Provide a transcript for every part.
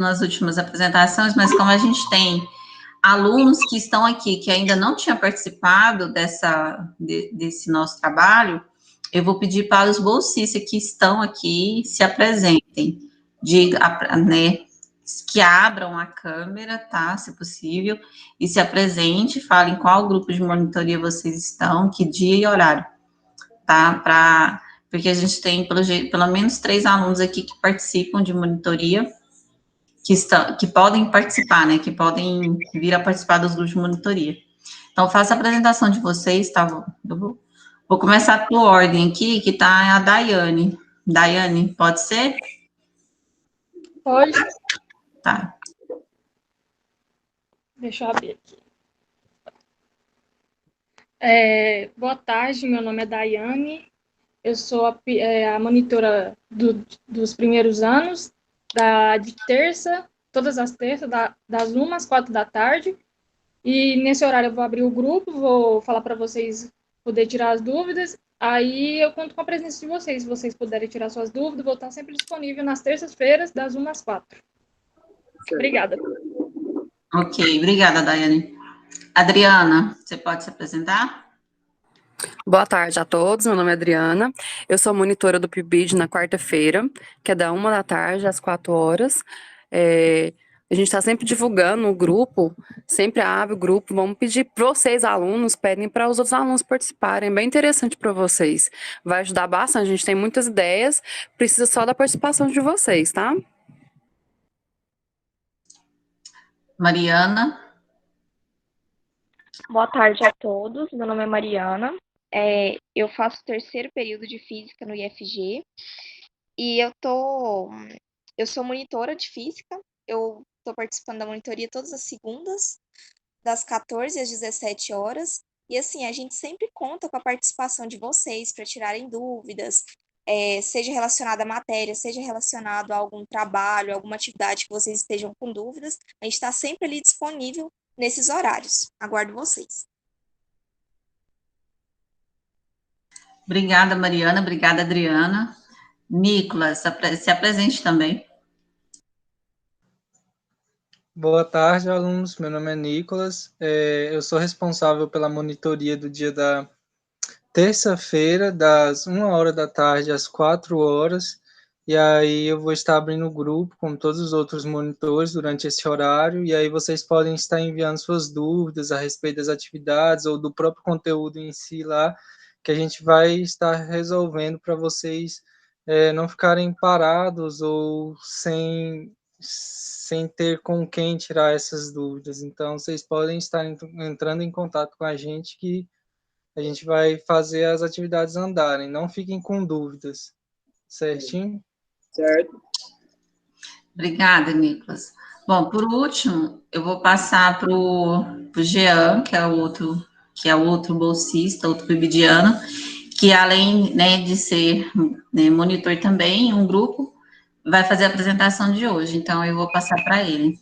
nas últimas apresentações, mas como a gente tem alunos que estão aqui, que ainda não tinham participado desse nosso trabalho, eu vou pedir para os bolsistas que estão aqui se apresentem, né, que abram a câmera, tá, se possível, e se apresente, falem qual grupo de monitoria vocês estão, que dia e horário, tá, porque a gente tem, pelo menos 3 alunos aqui que participam de monitoria, que podem participar, né, que podem vir a participar dos grupos de monitoria. Então, faça a apresentação de vocês, tá? Vou começar por ordem aqui, que tá a Daiane. Daiane, pode ser? Pode. Tá. Deixa eu abrir aqui. Boa tarde, meu nome é Daiane, eu sou a monitora dos primeiros anos, de terça, todas as terças, das 1 às 4 da tarde, e nesse horário eu vou abrir o grupo, vou falar para vocês poderem tirar as dúvidas, aí eu conto com a presença de vocês, se vocês puderem tirar suas dúvidas, vou estar sempre disponível nas terças-feiras, das 1 às 4. Obrigada. Ok, obrigada, Daiane. Adriana, você pode se apresentar? Boa tarde a todos, meu nome é Adriana, eu sou monitora do PIBID na quarta-feira, que é da 1 da tarde às 4 horas. A gente está sempre divulgando o grupo, sempre abre o grupo, vamos pedir para vocês, alunos, pedem para os outros alunos participarem, bem interessante para vocês. Vai ajudar bastante, a gente tem muitas ideias, precisa só da participação de vocês, tá? Mariana. Boa tarde a todos, meu nome é Mariana, eu faço o 3º período de Física no IFG, e eu sou monitora de Física, eu estou participando da monitoria todas as segundas, das 14 às 17 horas, e assim, a gente sempre conta com a participação de vocês para tirarem dúvidas, seja relacionado à matéria, seja relacionado a algum trabalho, alguma atividade que vocês estejam com dúvidas, a gente está sempre ali disponível nesses horários. Aguardo vocês. Obrigada, Mariana. Obrigada, Adriana. Nicolas, se apresente também. Boa tarde, alunos. Meu nome é Nicolas. Eu sou responsável pela monitoria do dia da terça-feira, das 1 hora da tarde às 4 horas. E aí eu vou estar abrindo o grupo com todos os outros monitores durante esse horário. E aí vocês podem estar enviando suas dúvidas a respeito das atividades ou do próprio conteúdo em si lá, que a gente vai estar resolvendo para vocês não ficarem parados ou sem ter com quem tirar essas dúvidas. Então, vocês podem estar entrando em contato com a gente que a gente vai fazer as atividades andarem. Não fiquem com dúvidas. Certinho? Certo. Obrigada, Nicolas. Bom, por último, eu vou passar para o Jean, que é o outro bolsista, outro bibidiano, que além, né, de ser, né, monitor também, um grupo, vai fazer a apresentação de hoje. Então, eu vou passar para ele.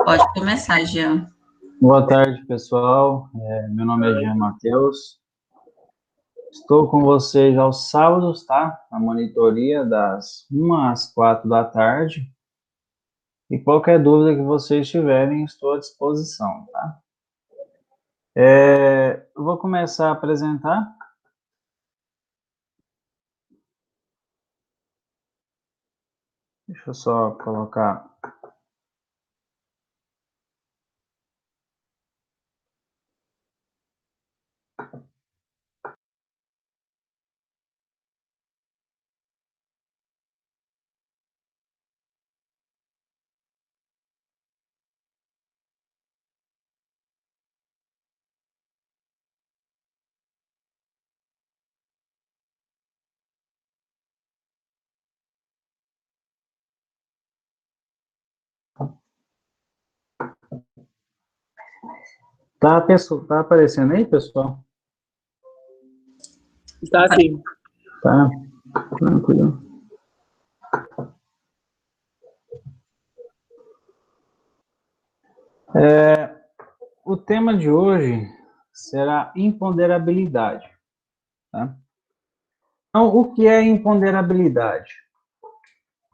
Pode começar, Jean. Boa tarde, pessoal. Meu nome é Jean Matheus. Estou com vocês aos sábados, tá? Na monitoria das 1 às 4 da tarde. E qualquer dúvida que vocês tiverem, estou à disposição, tá? Eu vou começar a apresentar. Deixa eu só colocar... Tá aparecendo aí, pessoal? Está sim. Tá, tranquilo. O tema de hoje será imponderabilidade. Tá? Então, o que é imponderabilidade?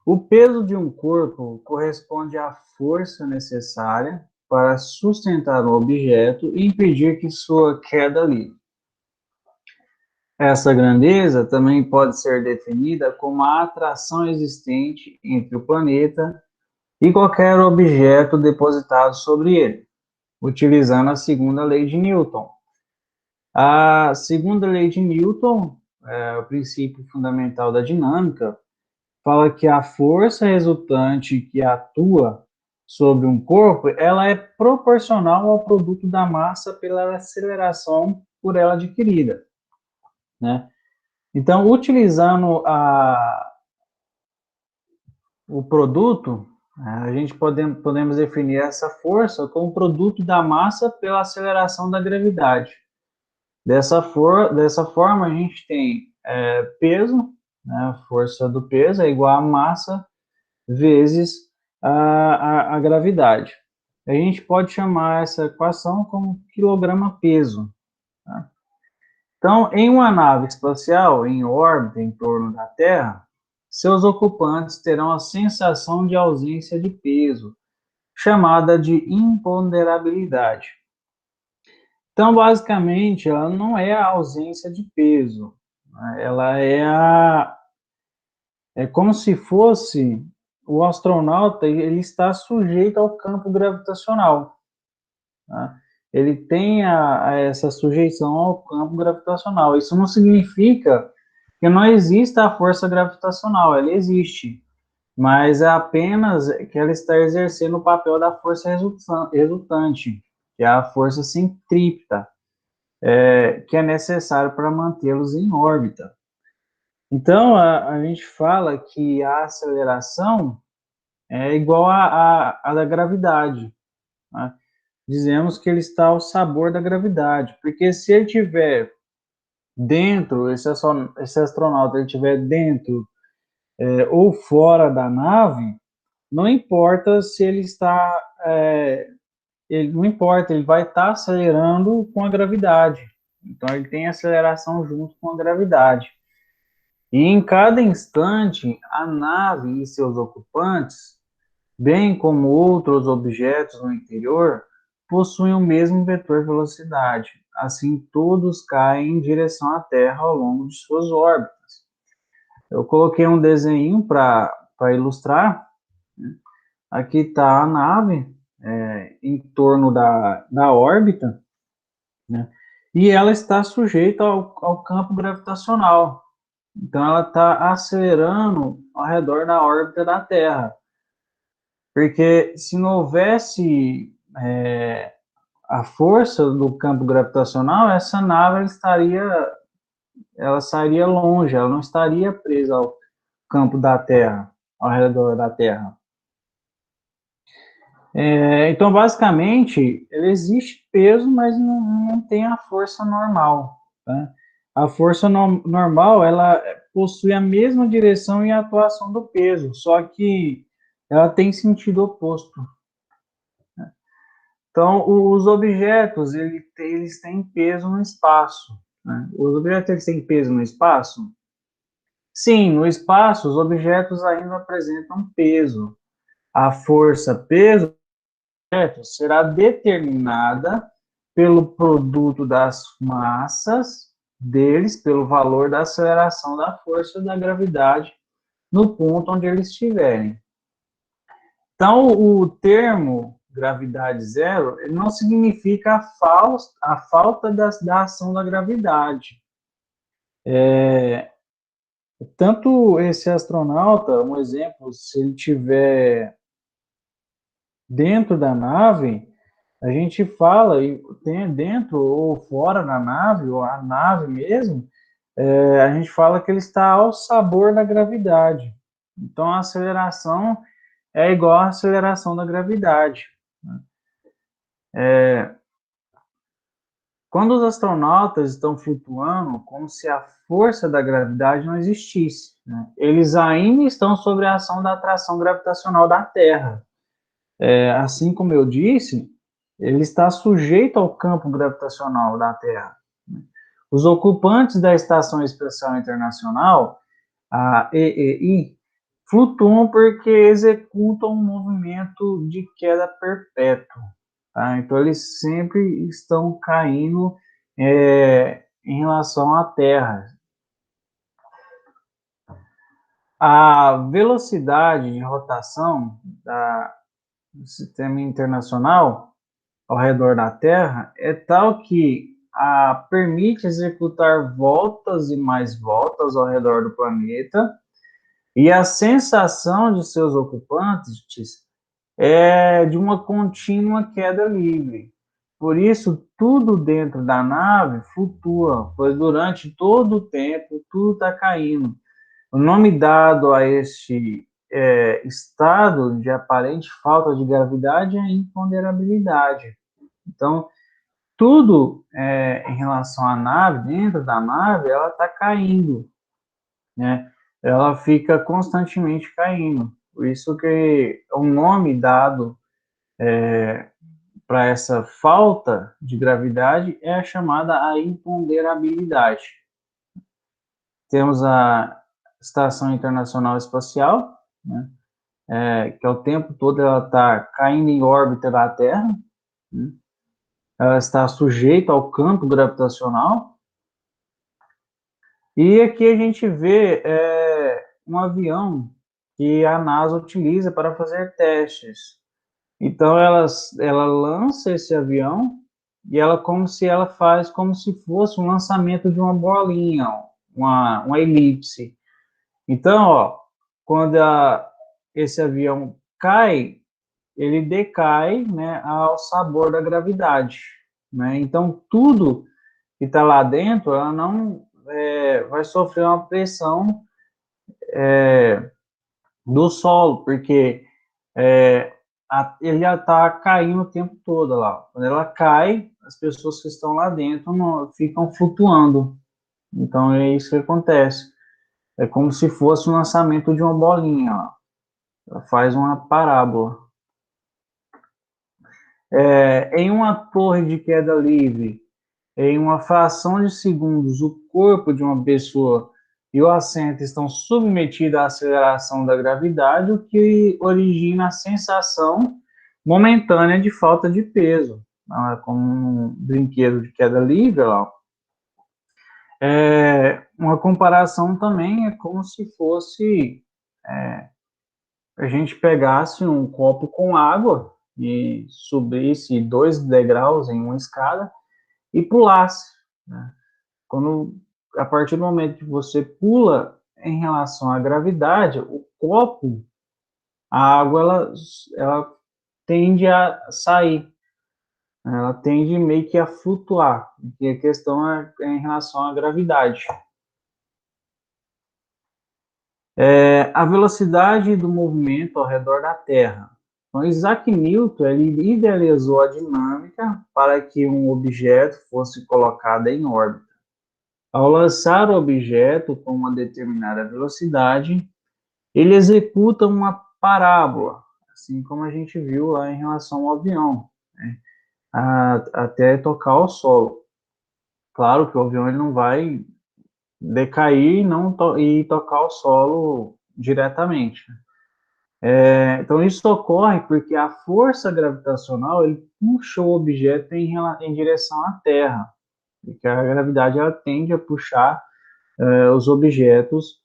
O peso de um corpo corresponde à força necessária para sustentar um objeto e impedir que sua queda livre. Essa grandeza também pode ser definida como a atração existente entre o planeta e qualquer objeto depositado sobre ele, utilizando a segunda lei de Newton. A segunda lei de Newton, o princípio fundamental da dinâmica, fala que a força resultante que atua sobre um corpo, ela é proporcional ao produto da massa pela aceleração por ela adquirida, né? Então, utilizando o produto, a gente podemos definir essa força como produto da massa pela aceleração da gravidade. Dessa forma, a gente tem peso, né, a força do peso é igual a massa vezes a gravidade. A gente pode chamar essa equação como quilograma-peso. Tá? Então, em uma nave espacial em órbita em torno da Terra, seus ocupantes terão a sensação de ausência de peso, chamada de imponderabilidade. Então, basicamente, ela não é a ausência de peso, né? Ela é como se fosse o astronauta, ele está sujeito ao campo gravitacional, tá? Ele tem essa sujeição ao campo gravitacional. Isso não significa que não exista a força gravitacional, ela existe, mas é apenas que ela está exercendo o papel da força resultante, que é a força centrípeta, que é necessário para mantê-los em órbita. Então, a gente fala que a aceleração é igual à da gravidade, né? Dizemos que ele está ao sabor da gravidade, porque se ele tiver dentro, esse astronauta ele estiver dentro ou fora da nave, não importa se ele está, não importa, ele vai estar acelerando com a gravidade. Então ele tem aceleração junto com a gravidade. E em cada instante, a nave e seus ocupantes, bem como outros objetos no interior, possuem o mesmo vetor velocidade. Assim, todos caem em direção à Terra ao longo de suas órbitas. Eu coloquei um desenho para ilustrar. Aqui está a nave em torno da órbita, né? E ela está sujeita ao campo gravitacional. Então, ela está acelerando ao redor da órbita da Terra. Porque se não houvesse a força do campo gravitacional, essa nave ela sairia longe, ela não estaria presa ao campo da Terra, ao redor da Terra. Então, basicamente, ele existe peso, mas não tem a força normal, tá? A força normal, ela possui a mesma direção e atuação do peso, só que ela tem sentido oposto. Então, os objetos, eles têm peso no espaço, né? Os objetos, eles têm peso no espaço? Sim, no espaço, os objetos ainda apresentam peso. A força peso será determinada pelo produto das massas deles, pelo valor da aceleração da força da gravidade no ponto onde eles estiverem. Então, o termo gravidade zero, ele não significa a falta da ação da gravidade. Tanto esse astronauta, um exemplo, se ele tiver dentro da nave, a gente fala, tem dentro ou fora da nave, ou a nave mesmo, a gente fala que ele está ao sabor da gravidade. Então, a aceleração é igual à aceleração da gravidade. Quando os astronautas estão flutuando, como se a força da gravidade não existisse, né? Eles ainda estão sob a ação da atração gravitacional da Terra. Assim como eu disse, ele está sujeito ao campo gravitacional da Terra. Os ocupantes da Estação Espacial Internacional, a EEI, flutuam porque executam um movimento de queda perpétuo, tá? Então, eles sempre estão caindo em relação à Terra. A velocidade de rotação do sistema internacional ao redor da Terra é tal que permite executar voltas e mais voltas ao redor do planeta, e a sensação de seus ocupantes é de uma contínua queda livre. Por isso, tudo dentro da nave flutua, pois durante todo o tempo tudo está caindo. O nome dado a este estado de aparente falta de gravidade é imponderabilidade. Então, tudo em relação à nave, dentro da nave, ela está caindo, né? Ela fica constantemente caindo. Por isso que o nome dado para essa falta de gravidade é a chamada a imponderabilidade. Temos a Estação Internacional Espacial, né, que ao tempo todo ela está caindo em órbita da Terra, né, ela está sujeita ao campo gravitacional, e aqui a gente vê um avião que a NASA utiliza para fazer testes. Então ela lança esse avião e ela faz como se fosse um lançamento de uma bolinha, uma elipse. Então, ó, quando esse avião cai, ele decai, né, ao sabor da gravidade, né? Então tudo que está lá dentro, ela não vai sofrer uma pressão do solo, porque ele já está caindo o tempo todo lá. Quando ela cai, as pessoas que estão lá dentro ficam flutuando. Então é isso que acontece. É como se fosse o lançamento de uma bolinha. Ó. Ela faz uma parábola. Em uma torre de queda livre, em uma fração de segundos, o corpo de uma pessoa e o assento estão submetidos à aceleração da gravidade, o que origina a sensação momentânea de falta de peso, como um brinquedo de queda livre. Ó. Uma comparação também é como se fosse a gente pegasse um copo com água e subisse 2 degraus em uma escada e pulasse, né? A partir do momento que você pula em relação à gravidade, o copo, a água, ela tende a sair, ela tende meio que a flutuar, e a questão é em relação à gravidade. A velocidade do movimento ao redor da Terra. Então, Isaac Newton ele idealizou a dinâmica para que um objeto fosse colocado em órbita. Ao lançar o objeto com uma determinada velocidade, ele executa uma parábola, assim como a gente viu lá em relação ao avião, né, até tocar o solo. Claro que o avião ele não vai decair e tocar o solo diretamente. Então, isso ocorre porque a força gravitacional ele puxa o objeto em direção à Terra, porque a gravidade ela tende a puxar os objetos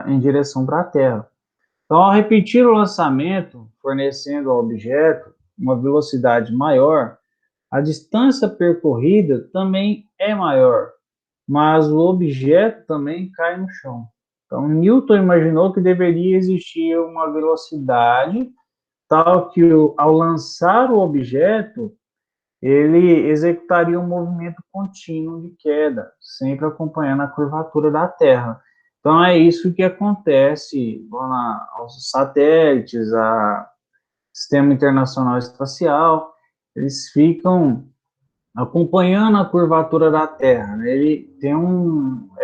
em direção para a Terra. Então, ao repetir o lançamento, fornecendo ao objeto uma velocidade maior, a distância percorrida também é maior, mas o objeto também cai no chão. Então, Newton imaginou que deveria existir uma velocidade tal que, ao lançar o objeto, ele executaria um movimento contínuo de queda, sempre acompanhando a curvatura da Terra. Então, é isso que acontece aos satélites, ao Sistema Internacional Espacial, eles ficam acompanhando a curvatura da Terra, né? Ele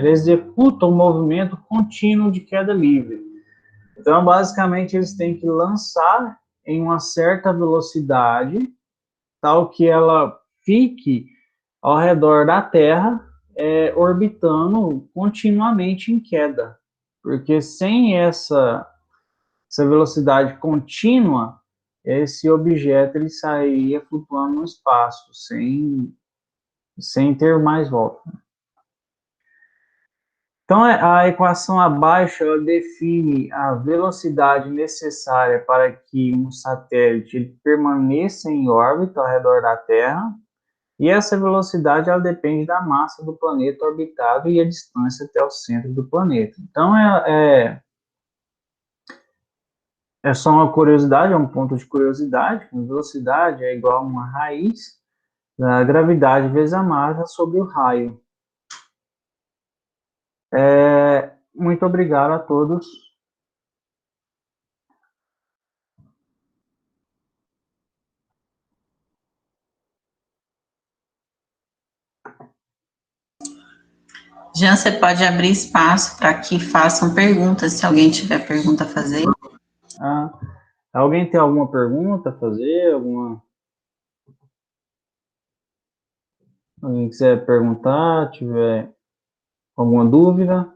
executa um movimento contínuo de queda livre. Então, basicamente, eles têm que lançar em uma certa velocidade, tal que ela fique ao redor da Terra, orbitando continuamente em queda. porque sem essa velocidade contínua, esse objeto ele sairia flutuando no espaço, sem ter mais volta. Então, a equação abaixo ela define a velocidade necessária para que um satélite ele permaneça em órbita ao redor da Terra, e essa velocidade ela depende da massa do planeta orbitado e a distância até o centro do planeta. Então, é só uma curiosidade, é um ponto de curiosidade, que a velocidade é igual a uma raiz da gravidade vezes a massa sobre o raio. Muito obrigado a todos. Jean, você pode abrir espaço para que façam perguntas, se alguém tiver pergunta a fazer. Alguém tem alguma pergunta a fazer? Alguém quiser perguntar, tiver alguma dúvida?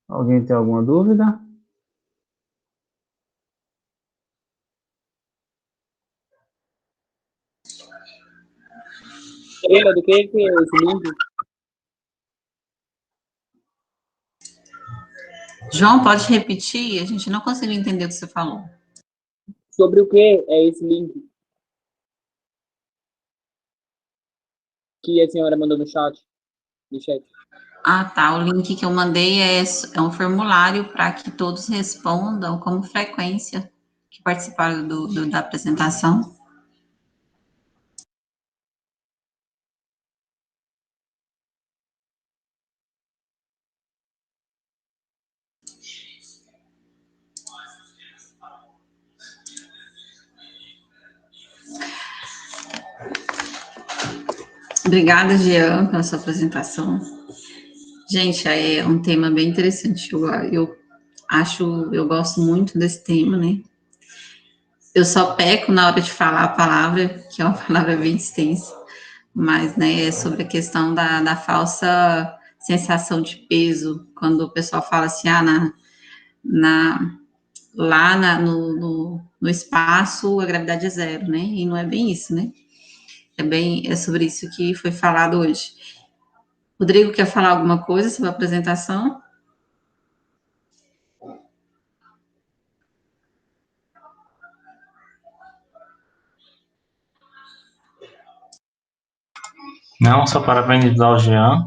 Alguém tem alguma dúvida? Do que é esse link? João, pode repetir? A gente não conseguiu entender o que você falou. Sobre o que é esse link que a senhora mandou no chat? Ah, tá. O link que eu mandei é um formulário para que todos respondam como frequência que participaram da apresentação. Obrigada, Jean, pela sua apresentação. Gente, é um tema bem interessante. Eu gosto muito desse tema, né? Eu só peco na hora de falar a palavra, que é uma palavra bem extensa, mas, né, é sobre a questão da falsa sensação de peso, quando o pessoal fala assim, no espaço a gravidade é zero, né? E não é bem isso, né? É sobre isso que foi falado hoje. Rodrigo, quer falar alguma coisa sobre a apresentação? Não, só parabenizar o Jean.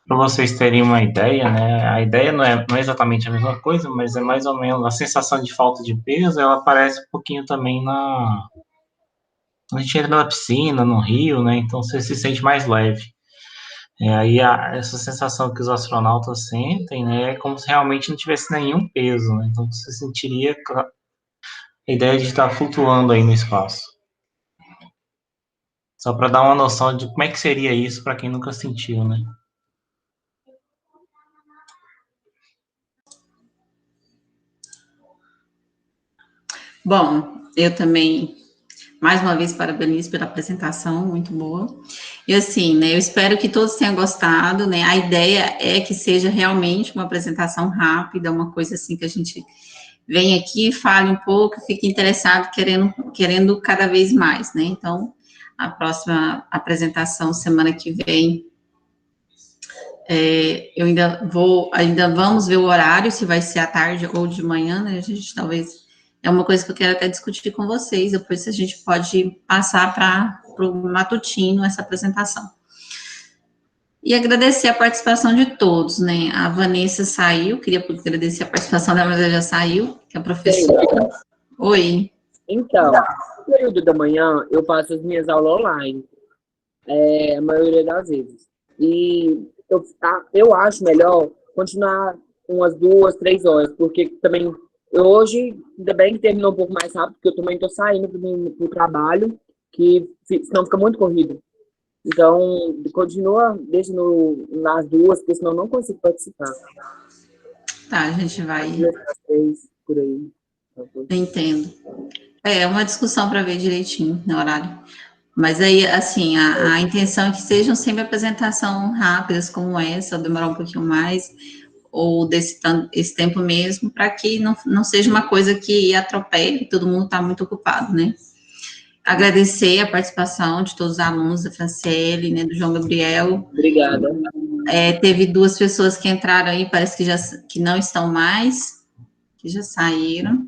Para vocês terem uma ideia, né? A ideia não é exatamente a mesma coisa, mas é mais ou menos a sensação de falta de peso, ela aparece um pouquinho também quando a gente entra na piscina, no rio, né? Então você se sente mais leve. Aí essa sensação que os astronautas sentem, né? É como se realmente não tivesse nenhum peso, né? Então você sentiria a ideia de estar flutuando aí no espaço. Só para dar uma noção de como é que seria isso para quem nunca sentiu, né? Bom, eu também, mais uma vez, parabenizo pela apresentação, muito boa. E assim, né, eu espero que todos tenham gostado, né? A ideia é que seja realmente uma apresentação rápida, uma coisa assim que a gente vem aqui, fale um pouco, fique interessado, querendo cada vez mais, né? Então, a próxima apresentação, semana que vem, eu ainda vamos ver o horário, se vai ser à tarde ou de manhã, né? A gente talvez, é uma coisa que eu quero até discutir com vocês, depois a gente pode passar para o matutino essa apresentação. E agradecer a participação de todos, né? A Vanessa saiu, queria agradecer a participação dela, mas ela já saiu, que é a professora. Oi. Então, no período da manhã, eu faço as minhas aulas online, a maioria das vezes. E eu acho melhor continuar umas 2, 3 horas, porque também hoje, ainda bem que terminou um pouco mais rápido, porque eu também estou saindo para o trabalho, que senão fica muito corrido. Então, continua, deixa nas duas, porque senão eu não consigo participar. Tá, a gente vai. Às 3, por aí. Entendo. É uma discussão para ver direitinho no horário. Mas aí, assim, a intenção é que sejam sempre apresentação rápidas como essa, ou demorar um pouquinho mais, ou esse tempo mesmo, para que não seja uma coisa que atropele, todo mundo está muito ocupado, né? Agradecer a participação de todos os alunos da Franciele, né, do João Gabriel. Obrigada. Teve 2 pessoas que entraram aí, parece que não estão mais, que já saíram.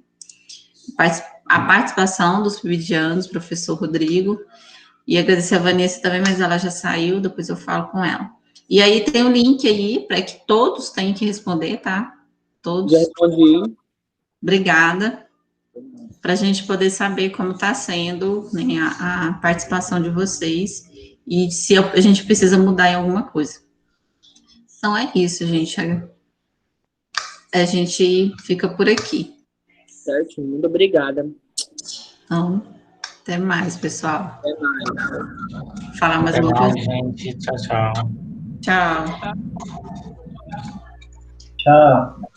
A participação dos PIBidianos, professor Rodrigo, e agradecer a Vanessa também, mas ela já saiu, depois eu falo com ela. E aí tem um link aí, para que todos têm que responder, tá? Todos. Já respondi. Obrigada. Para a gente poder saber como está sendo, né, a participação de vocês e se a gente precisa mudar em alguma coisa. Então é isso, gente. A gente fica por aqui. Certo, muito obrigada. Então, até mais, pessoal. Até mais. Falar mais Até uma mais, vez. gente. Tchau, tchau. Tchau. Tchau.